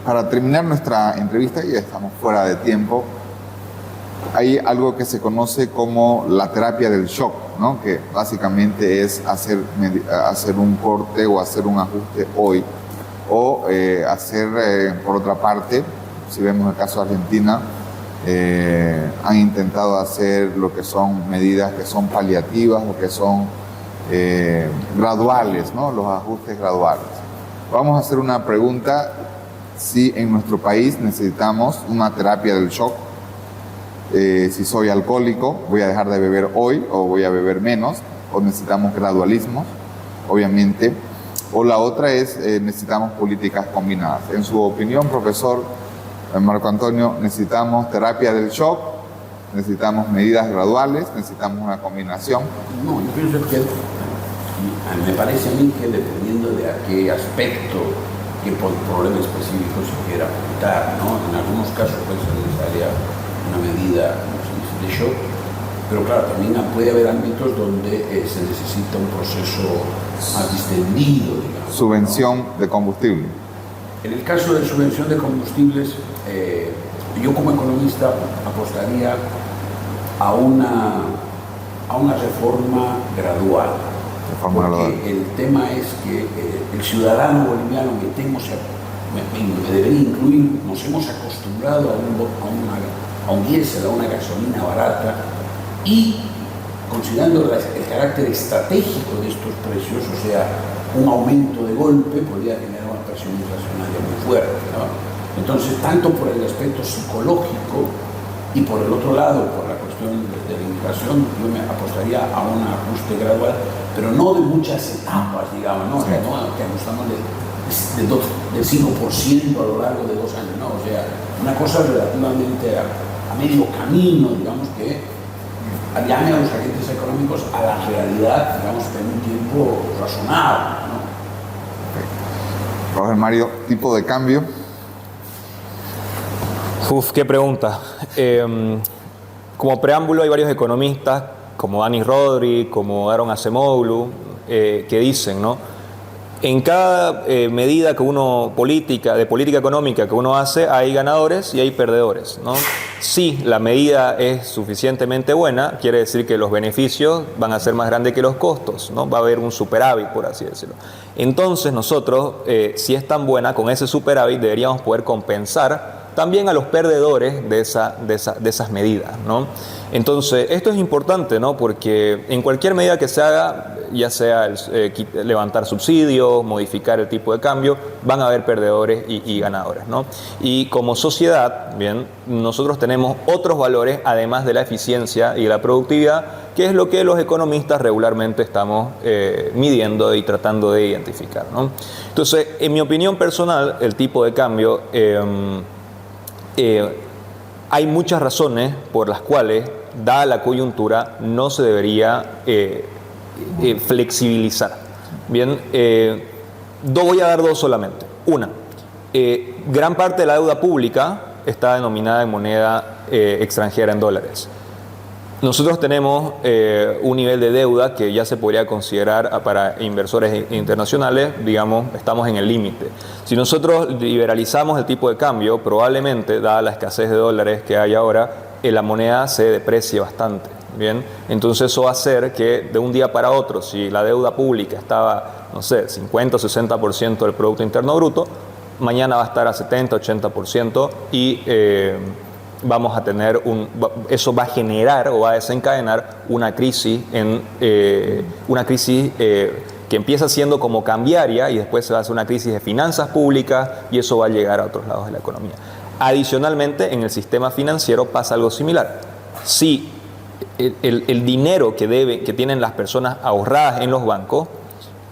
Para terminar nuestra entrevista, ya estamos fuera de tiempo, hay algo que se conoce como la terapia del shock, ¿no? Que básicamente es hacer un corte o hacer un ajuste hoy, o por otra parte, si vemos el caso de Argentina, han intentado hacer lo que son medidas que son paliativas o que son graduales, ¿no? Los ajustes graduales. Vamos a hacer una pregunta: si en nuestro país necesitamos una terapia del shock. Si soy alcohólico, voy a dejar de beber hoy o voy a beber menos, o necesitamos gradualismos, obviamente. O la otra es, necesitamos políticas combinadas. En su opinión, profesor Marco Antonio, ¿necesitamos terapia del shock? ¿Necesitamos medidas graduales? ¿Necesitamos una combinación? No, yo pienso que me parece a mí que dependiendo de a qué aspecto, qué problema específico se quiera apuntar, ¿no? En algunos casos puede ser necesaria una medida, como se dice, de shock, pero claro, también puede haber ámbitos donde se necesita un proceso más distendido, digamos. Subvención, ¿no?, de combustible. En el caso de subvención de combustibles, yo como economista apostaría a una reforma gradual. Porque el tema es que el ciudadano boliviano, me debería incluir, nos hemos acostumbrado a un diésel, a una gasolina barata, y considerando el carácter estratégico de estos precios, o sea, un aumento de golpe podría generar una presión inflacionaria muy fuerte, ¿no? Entonces, tanto por el aspecto psicológico y por el otro lado, por la cuestión de la inflación, yo me apostaría a un ajuste gradual, pero no de muchas etapas, digamos, ¿no? O sea, no que ajustamos del 5% a lo largo de 2 años, ¿no? O sea, una cosa relativamente a medio camino, digamos, que llame a los agentes económicos a la realidad, digamos, que en un tiempo razonable, ¿no? Profesor Mario, tipo de cambio. Qué pregunta. Como preámbulo hay varios economistas, como Dani Rodri, como Aaron Acemoglu, que dicen, ¿no? En cada medida que de política económica que uno hace, hay ganadores y hay perdedores, ¿no? Si la medida es suficientemente buena, quiere decir que los beneficios van a ser más grandes que los costos, ¿no? Va a haber un superávit, por así decirlo. Entonces nosotros, si es tan buena, con ese superávit deberíamos poder compensar también a los perdedores de esas medidas, ¿no? Entonces, esto es importante, ¿no? Porque en cualquier medida que se haga, ya sea levantar subsidios, modificar el tipo de cambio, van a haber perdedores y ganadores, ¿no? Y como sociedad, bien, nosotros tenemos otros valores, además de la eficiencia y la productividad, que es lo que los economistas regularmente estamos midiendo y tratando de identificar, ¿no? Entonces, en mi opinión personal, el tipo de cambio... hay muchas razones por las cuales, dada la coyuntura, no se debería flexibilizar. Bien, voy a dar 2 solamente. Una, gran parte de la deuda pública está denominada en moneda extranjera, en dólares. Nosotros tenemos un nivel de deuda que ya se podría considerar para inversores internacionales, digamos, estamos en el límite. Si nosotros liberalizamos el tipo de cambio, probablemente, dada la escasez de dólares que hay ahora, la moneda se deprecie bastante. Bien, entonces eso va a hacer que de un día para otro, si la deuda pública estaba, no sé, 50 o 60% del Producto Interno Bruto, mañana va a estar a 70, 80% y... vamos a tener eso va a generar o va a desencadenar una crisis que empieza siendo como cambiaria y después se va a hacer una crisis de finanzas públicas y eso va a llegar a otros lados de la economía. Adicionalmente, en el sistema financiero pasa algo similar. Si el dinero que tienen las personas ahorradas en los bancos,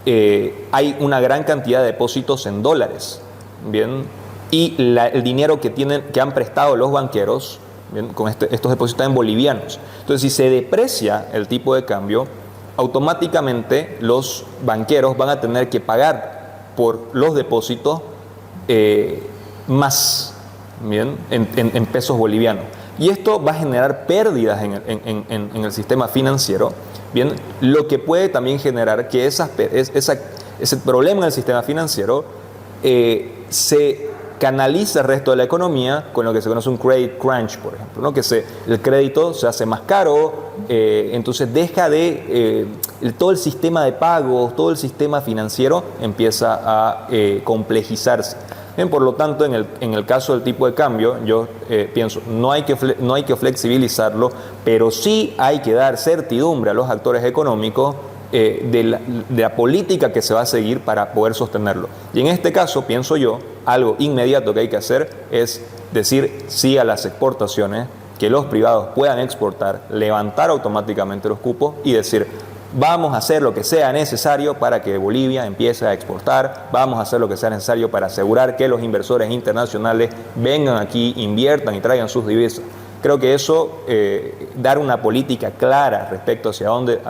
hay una gran cantidad de depósitos en dólares, ¿bien? Y el dinero que han prestado los banqueros, ¿bien?, con estos depósitos en bolivianos. Entonces, si se deprecia el tipo de cambio, automáticamente los banqueros van a tener que pagar por los depósitos más, ¿bien?, en pesos bolivianos. Y esto va a generar pérdidas en el sistema financiero, ¿bien?, lo que puede también generar que ese problema en el sistema financiero se canaliza el resto de la economía con lo que se conoce un credit crunch, por ejemplo, ¿no? Que el crédito se hace más caro, entonces deja todo el sistema de pagos, todo el sistema financiero empieza a complejizarse. Bien, por lo tanto, en el caso del tipo de cambio, yo pienso, no hay que flexibilizarlo, pero sí hay que dar certidumbre a los actores económicos de la política que se va a seguir para poder sostenerlo. Y en este caso, pienso yo, algo inmediato que hay que hacer es decir sí a las exportaciones, que los privados puedan exportar, levantar automáticamente los cupos y decir, vamos a hacer lo que sea necesario para que Bolivia empiece a exportar, vamos a hacer lo que sea necesario para asegurar que los inversores internacionales vengan aquí, inviertan y traigan sus divisas. Creo que eso, dar una política clara respecto hacia dónde,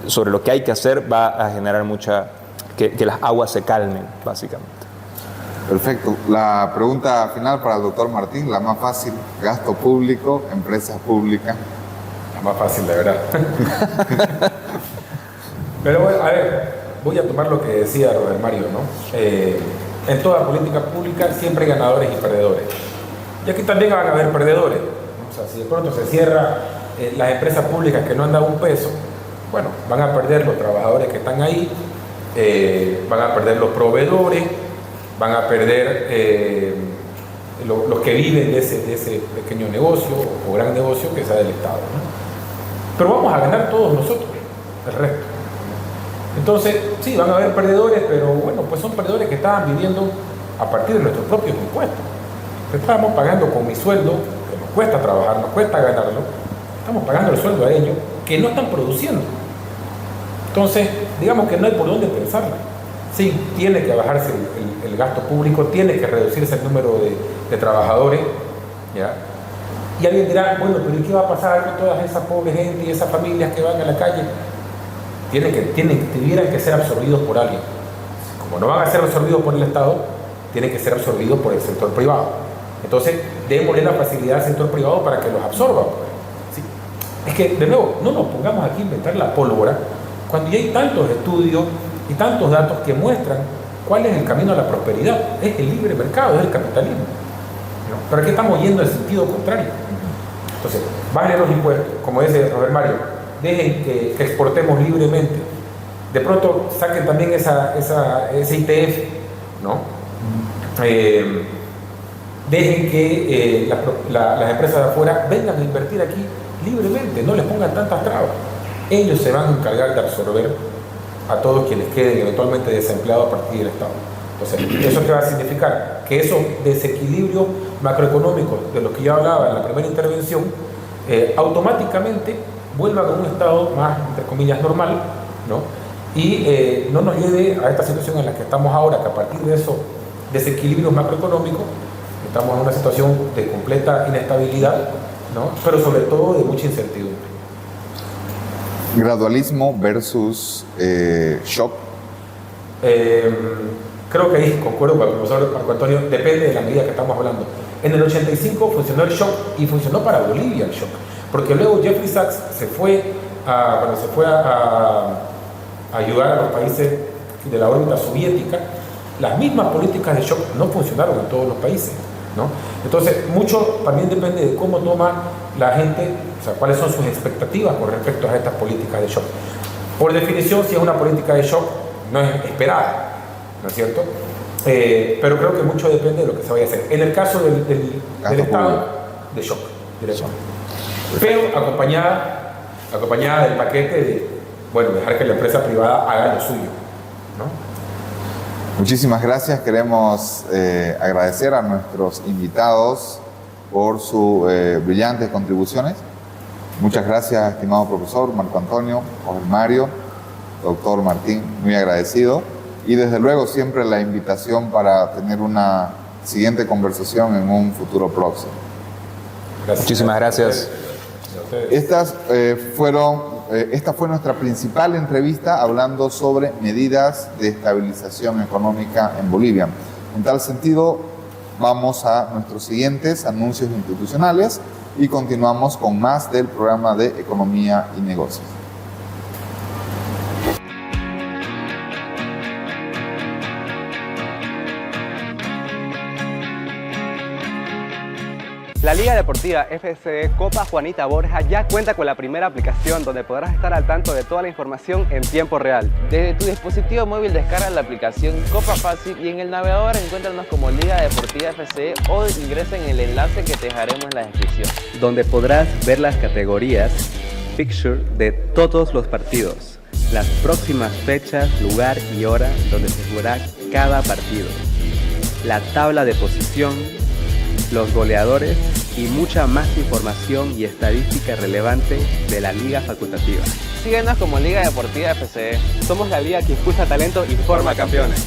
sobre lo que hay que hacer, va a generar que las aguas se calmen, básicamente. Perfecto. La pregunta final para el doctor Martín, la más fácil: gasto público, empresas públicas. La más fácil, de verdad. Pero bueno, a ver, voy a tomar lo que decía Robert Mario, ¿no? En toda política pública siempre hay ganadores y perdedores. Y aquí también van a haber perdedores, ¿no? O sea, si de pronto se cierra las empresas públicas que no han dado un peso, bueno, van a perder los trabajadores que están ahí, van a perder los proveedores, van a perder los que viven de ese pequeño negocio o gran negocio que sea del Estado, ¿no? Pero vamos a ganar todos nosotros, el resto. Entonces, sí, van a haber perdedores, pero bueno, pues son perdedores que estaban viviendo a partir de nuestros propios impuestos. Estábamos pagando con mi sueldo, que nos cuesta trabajar, nos cuesta ganarlo, estamos pagando el sueldo a ellos, que no están produciendo. Entonces, digamos que no hay por dónde pensarlo. Sí, tiene que bajarse el gasto público, tiene que reducirse el número de trabajadores, ¿ya? Y alguien dirá, bueno, pero ¿y qué va a pasar con toda esa pobre gente y esas familias que van a la calle? Tuvieran que ser absorbidos por alguien. Como no van a ser absorbidos por el Estado, tienen que ser absorbidos por el sector privado. Entonces, démosle la facilidad al sector privado para que los absorba. ¿Sí? Es que, de nuevo, no nos pongamos aquí a inventar la pólvora cuando ya hay tantos estudios y tantos datos que muestran cuál es el camino a la prosperidad. Es el libre mercado, es el capitalismo, ¿no? Pero aquí estamos yendo en sentido contrario. Entonces, bajen los impuestos, como dice Robert Mario, dejen que exportemos libremente. De pronto saquen también ese ITF, ¿no? Dejen que las empresas de afuera vengan a invertir aquí libremente, no les pongan tantas trabas. Ellos se van a encargar de absorber a todos quienes queden eventualmente desempleados a partir del Estado. Entonces, ¿eso qué va a significar? Que esos desequilibrios macroeconómicos de los que yo hablaba en la primera intervención, automáticamente vuelvan a un estado más, entre comillas, normal, ¿no? Y no nos lleve a esta situación en la que estamos ahora, que a partir de esos desequilibrios macroeconómicos estamos en una situación de completa inestabilidad, ¿no? Pero sobre todo de mucha incertidumbre. Gradualismo versus shock. Creo que ahí concuerdo con el profesor Marco Antonio, depende de la medida que estamos hablando. En el 85 funcionó el shock y funcionó para Bolivia el shock, porque luego Jeffrey Sachs se fue a ayudar a los países de la órbita soviética. Las mismas políticas de shock no funcionaron en todos los países, ¿no? Entonces, mucho también depende de cómo toma la gente, o sea, cuáles son sus expectativas con respecto a estas políticas de shock. Por definición, si es una política de shock, no es esperada, ¿no es cierto? Pero creo que mucho depende de lo que se vaya a hacer. En el caso del Estado, de shock, directamente. Pero acompañada del paquete de, bueno, dejar que la empresa privada haga lo suyo, ¿no? Muchísimas gracias. Queremos agradecer a nuestros invitados por sus brillantes contribuciones. Muchas gracias, estimado profesor Marco Antonio, Jorge Mario, doctor Martín, muy agradecido. Y desde luego siempre la invitación para tener una siguiente conversación en un futuro próximo. Gracias. Muchísimas gracias. Esta fue nuestra principal entrevista hablando sobre medidas de estabilización económica en Bolivia. En tal sentido, vamos a nuestros siguientes anuncios institucionales y continuamos con más del programa de Economía y Negocios. La Liga Deportiva FCD Copa Juanita Borja ya cuenta con la primera aplicación donde podrás estar al tanto de toda la información en tiempo real. Desde tu dispositivo móvil descarga la aplicación Copa Fácil y en el navegador encuéntranos como Liga Deportiva FCD o ingresa en el enlace que te dejaremos en la descripción. Donde podrás ver las categorías, fixture de todos los partidos, las próximas fechas, lugar y hora donde se jugará cada partido, la tabla de posición, los goleadores y mucha más información y estadística relevante de la Liga Facultativa. Síguenos como Liga Deportiva FCE. Somos la liga que impulsa talento y forma campeones.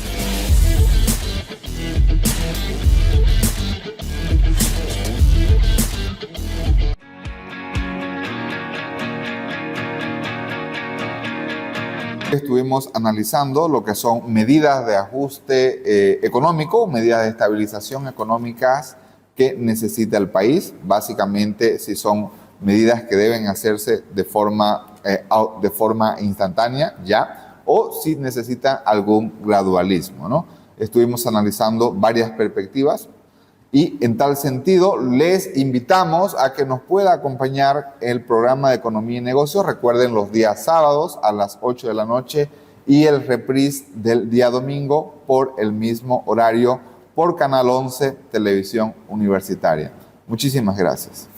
Estuvimos analizando lo que son medidas de ajuste económico, medidas de estabilización económicas que necesita el país. Básicamente, si son medidas que deben hacerse de forma instantánea ya, o si necesitan algún gradualismo, ¿no? Estuvimos analizando varias perspectivas y en tal sentido les invitamos a que nos pueda acompañar el programa de Economía y Negocios. Recuerden, los días sábados a las 8 de la noche y el reprise del día domingo por el mismo horario por Canal 11 Televisión Universitaria. Muchísimas gracias.